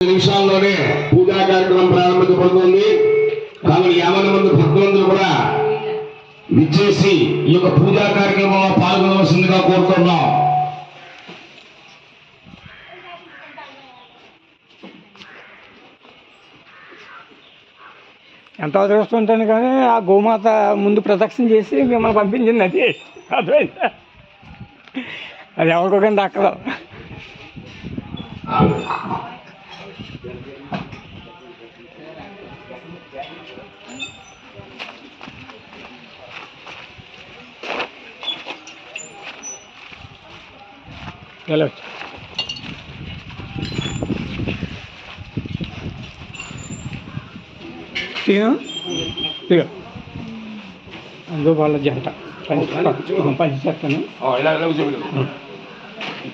నిమిషాల్లోనే పూజా కార్యక్రమం ప్రారంభించబడుతుంది. కాబట్టి 50 మంది భక్తులందరూ కూడా విచ్చేసి ఈ యొక్క పూజా కార్యక్రమంలో పాల్గొనవలసిందిగా కోరుతున్నాం. ఎంత అదృష్టం ఉంటుంది కానీ ఆ గోమాత ముందు ప్రదక్షిణ చేసి మిమ్మల్ని పంపించింది. అది అర్థమైందా? అది ఎవరికో కానీ దక్కదు. వెళ్ళవచ్చు. ఇక అందులో వాళ్ళ జంట పంచిస్తాను.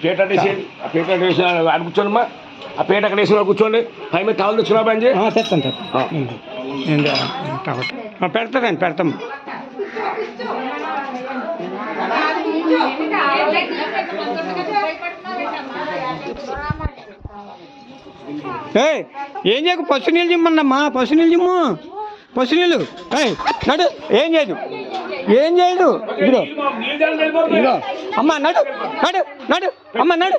పేట ఆడ కూర్చోండమ్మా. ఆ పేట అక్కడ వేసిన కూర్చోండి. పై మీద టవల్ తెచ్చున్నా పని తెస్తాను పెడతానండి పెడతాం. ఏం చేయకు పశు నీళ్ళు చిమ్మన్నమ్మా. పశు నీళ్ళు చిమ్ము. పశు నీళ్ళు నడు. ఏం చేయదు ఏం చేయదు. ఇదిగో ఇదిగో అమ్మ నడు నడు నడు అమ్మ నడు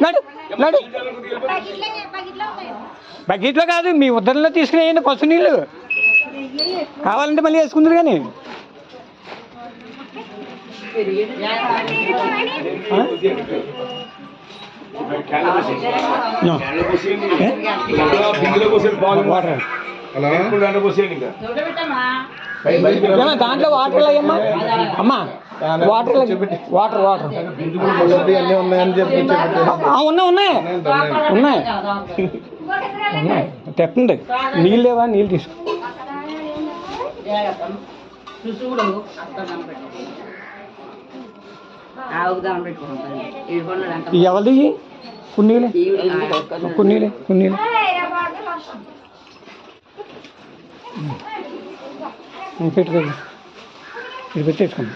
నడు నడు. బకెట్లో కాదు మీ ఉద్దరిలో తీసుకునేయండి పశు నీళ్ళు. కావాలంటే మళ్ళీ వేసుకుందరు కానీ దాంట్లో వాటర్ అయ్యమ్మా. అమ్మా వాటర్ వాటర్ వాటర్ ఉన్నాయి ఉన్నాయి ఉన్నాయి ఉన్నాయి. తెప్పండి. నీళ్ళు లేవా? నీళ్ళు తీసుకో. ఎవరిది కున్నీలే కున్నీలే కున్నీలే. పెట్టుకోండి. ఇది పెట్టేసుకోండి.